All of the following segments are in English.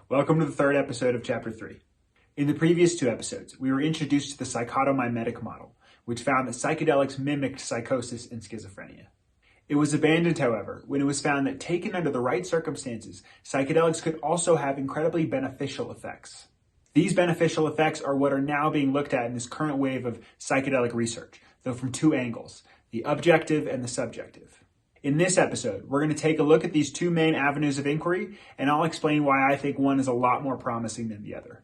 Welcome to the third episode of Chapter 3. In the previous two episodes, we were introduced to the psychotomimetic model, which found that psychedelics mimicked psychosis and schizophrenia. It was abandoned, however, when it was found that taken under the right circumstances, psychedelics could also have incredibly beneficial effects. These beneficial effects are what are now being looked at in this current wave of psychedelic research, though from two angles, the objective and the subjective. In this episode, we're going to take a look at these two main avenues of inquiry, and I'll explain why I think one is a lot more promising than the other.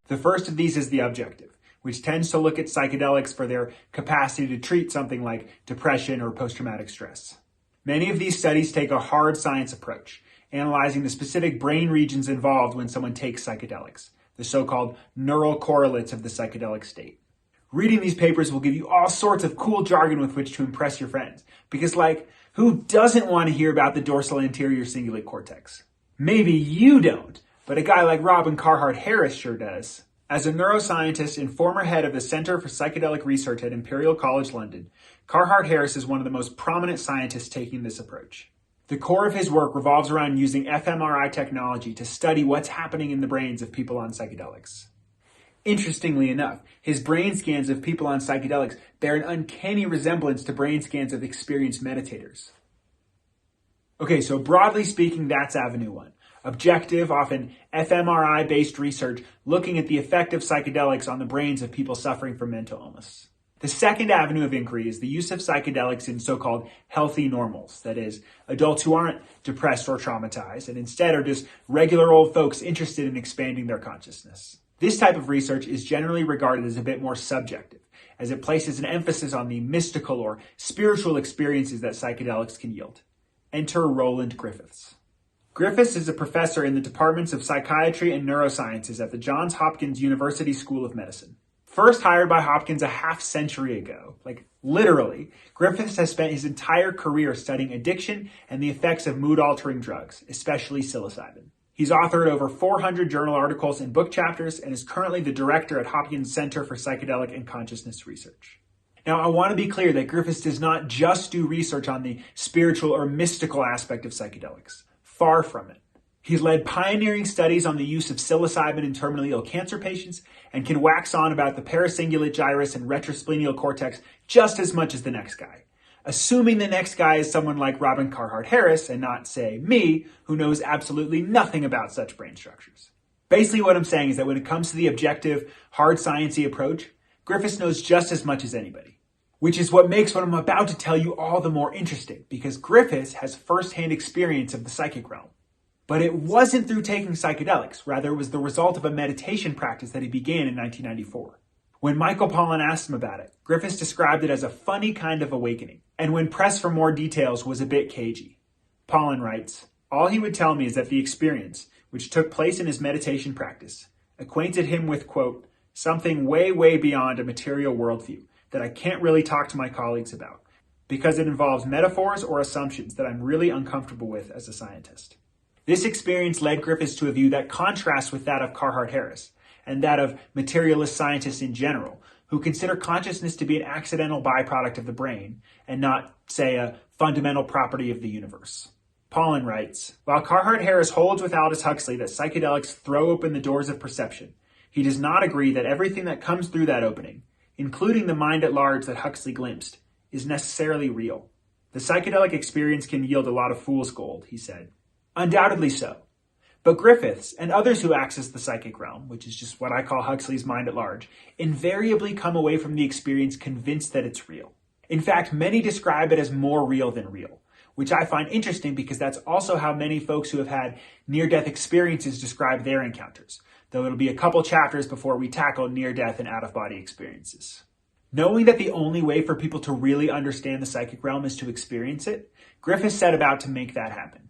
The first of these is the objective, which tends to look at psychedelics for their capacity to treat something like depression or post-traumatic stress. Many of these studies take a hard science approach, analyzing the specific brain regions involved when someone takes psychedelics, the so-called neural correlates of the psychedelic state. Reading these papers will give you all sorts of cool jargon with which to impress your friends, because who doesn't want to hear about the dorsal anterior cingulate cortex? Maybe you don't, but a guy like Carhart-Harris sure does. As a neuroscientist and former head of the Center for Psychedelic Research at Imperial College London, Carhart-Harris is one of the most prominent scientists taking this approach. The core of his work revolves around using fMRI technology to study what's happening in the brains of people on psychedelics. Interestingly enough, his brain scans of people on psychedelics bear an uncanny resemblance to brain scans of experienced meditators. Okay, so broadly speaking, that's Avenue 1. Objective, often fMRI-based research looking at the effect of psychedelics on the brains of people suffering from mental illness. The second avenue of inquiry is the use of psychedelics in so-called healthy normals, that is, adults who aren't depressed or traumatized and instead are just regular old folks interested in expanding their consciousness. This type of research is generally regarded as a bit more subjective, as it places an emphasis on the mystical or spiritual experiences that psychedelics can yield. Enter Roland Griffiths. Griffiths is a professor in the departments of psychiatry and neurosciences at the Johns Hopkins University School of Medicine. First hired by Hopkins a half-century ago, literally, Griffiths has spent his entire career studying addiction and the effects of mood-altering drugs, especially psilocybin. He's authored over 400 journal articles and book chapters and is currently the director at Hopkins Center for Psychedelic and Consciousness Research. Now, I want to be clear that Griffiths does not just do research on the spiritual or mystical aspect of psychedelics. Far from it. He's led pioneering studies on the use of psilocybin in terminally ill cancer patients and can wax on about the paracingulate gyrus and retrosplenial cortex just as much as the next guy. Assuming the next guy is someone like Carhart-Harris and not, say, me, who knows absolutely nothing about such brain structures. Basically what I'm saying is that when it comes to the objective, hard sciencey approach, Griffiths knows just as much as anybody. Which is what makes what I'm about to tell you all the more interesting, because Griffiths has first-hand experience of the psychic realm. But it wasn't through taking psychedelics, rather it was the result of a meditation practice that he began in 1994. When Michael Pollan asked him about it, Griffiths described it as a funny kind of awakening, and when pressed for more details was a bit cagey. Pollan writes, "All he would tell me is that the experience, which took place in his meditation practice, acquainted him with, quote, something way, way beyond a material worldview that I can't really talk to my colleagues about, because it involves metaphors or assumptions that I'm really uncomfortable with as a scientist." This experience led Griffiths to a view that contrasts with that of Carhart-Harris and that of materialist scientists in general, who consider consciousness to be an accidental byproduct of the brain and not, say, a fundamental property of the universe. Pollan writes, "While Carhart-Harris holds with Aldous Huxley that psychedelics throw open the doors of perception, he does not agree that everything that comes through that opening, including the mind at large that Huxley glimpsed, is necessarily real. The psychedelic experience can yield a lot of fool's gold," he said. Undoubtedly so. But Griffiths and others who access the psychic realm, which is just what I call Huxley's mind at large, invariably come away from the experience convinced that it's real. In fact, many describe it as more real than real, which I find interesting because that's also how many folks who have had near-death experiences describe their encounters, though it'll be a couple chapters before we tackle near-death and out-of-body experiences. Knowing that the only way for people to really understand the psychic realm is to experience it, Griffiths set about to make that happen.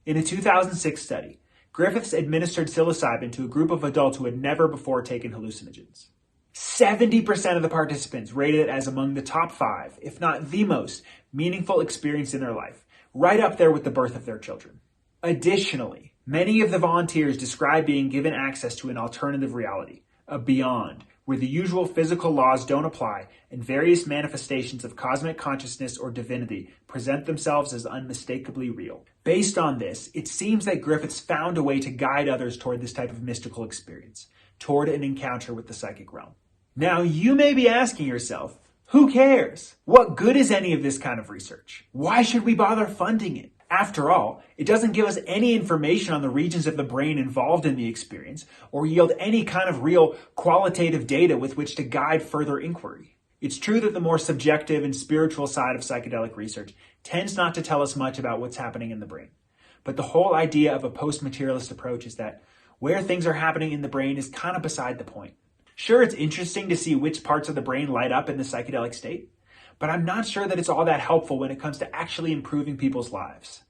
In a 2006 study, Griffiths administered psilocybin to a group of adults who had never before taken hallucinogens. 70% of the participants rated it as among the top 5, if not the most, meaningful experience in their life, right up there with the birth of their children. Additionally, many of the volunteers described being given access to an alternative reality, a beyond, where the usual physical laws don't apply and various manifestations of cosmic consciousness or divinity present themselves as unmistakably real. Based on this, it seems that Griffiths found a way to guide others toward this type of mystical experience, toward an encounter with the psychic realm. Now, you may be asking yourself, who cares? What good is any of this kind of research? Why should we bother funding it? After all, it doesn't give us any information on the regions of the brain involved in the experience or yield any kind of real qualitative data with which to guide further inquiry. It's true that the more subjective and spiritual side of psychedelic research tends not to tell us much about what's happening in the brain. But the whole idea of a post-materialist approach is that where things are happening in the brain is kind of beside the point. Sure, it's interesting to see which parts of the brain light up in the psychedelic state, but I'm not sure that it's all that helpful when it comes to actually improving people's lives.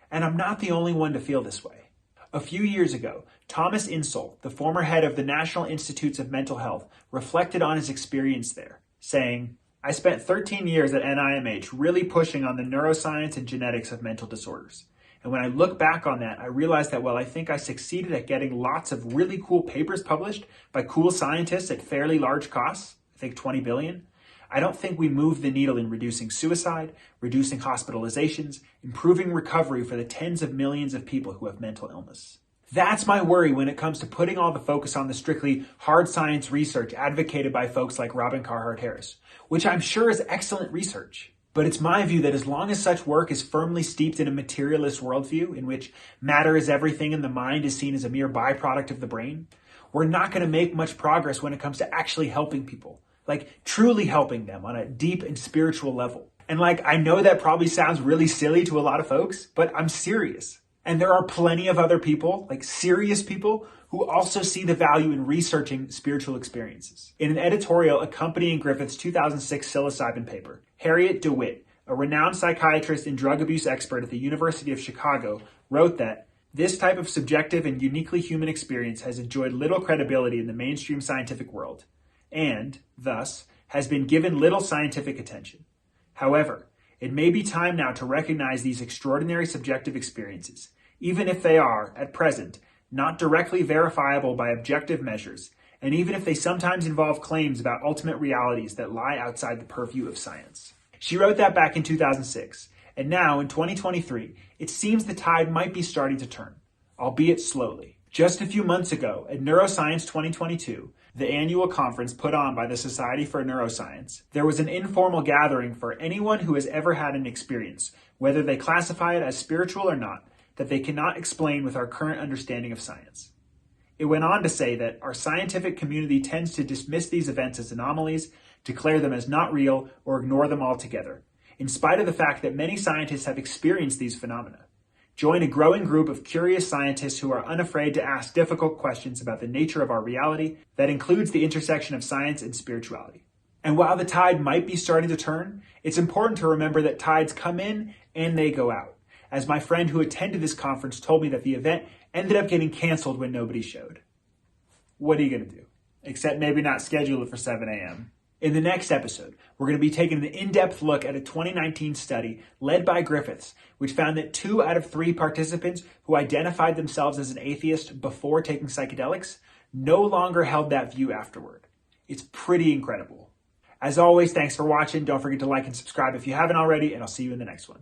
And I'm not the only one to feel this way. A few years ago, Thomas Insel, the former head of the National Institutes of Mental Health, reflected on his experience there, saying, "I spent 13 years at NIMH really pushing on the neuroscience and genetics of mental disorders. And when I look back on that, I realized that while I think I succeeded at getting lots of really cool papers published by cool scientists at fairly large costs, I think 20 billion, I don't think we moved the needle in reducing suicide, reducing hospitalizations, improving recovery for the tens of millions of people who have mental illness." That's my worry when it comes to putting all the focus on the strictly hard science research advocated by folks like Robin Carhart-Harris, which I'm sure is excellent research. But it's my view that as long as such work is firmly steeped in a materialist worldview in which matter is everything and the mind is seen as a mere byproduct of the brain, we're not going to make much progress when it comes to actually helping people. Like truly helping them on a deep and spiritual level. And I know that probably sounds really silly to a lot of folks, but I'm serious. And there are plenty of other people, serious people, who also see the value in researching spiritual experiences. In an editorial accompanying Griffiths' 2006 psilocybin paper, Harriet DeWitt, a renowned psychiatrist and drug abuse expert at the University of Chicago, wrote that this type of subjective and uniquely human experience has enjoyed little credibility in the mainstream scientific world, and, thus, has been given little scientific attention. However, it may be time now to recognize these extraordinary subjective experiences, even if they are, at present, not directly verifiable by objective measures, and even if they sometimes involve claims about ultimate realities that lie outside the purview of science. She wrote that back in 2006, and now, in 2023, it seems the tide might be starting to turn, albeit slowly. Just a few months ago, at Neuroscience 2022, the annual conference put on by the Society for Neuroscience, there was an informal gathering for anyone who has ever had an experience, whether they classify it as spiritual or not, that they cannot explain with our current understanding of science. It went on to say that our scientific community tends to dismiss these events as anomalies, declare them as not real, or ignore them altogether, in spite of the fact that many scientists have experienced these phenomena. Join a growing group of curious scientists who are unafraid to ask difficult questions about the nature of our reality that includes the intersection of science and spirituality. And while the tide might be starting to turn, it's important to remember that tides come in and they go out. As my friend who attended this conference told me that the event ended up getting canceled when nobody showed. What are you going to do? Except maybe not schedule it for 7 a.m. In the next episode, we're going to be taking an in-depth look at a 2019 study led by Griffiths, which found that 2 out of 3 participants who identified themselves as an atheist before taking psychedelics no longer held that view afterward. It's pretty incredible. As always, thanks for watching. Don't forget to like and subscribe if you haven't already, and I'll see you in the next one.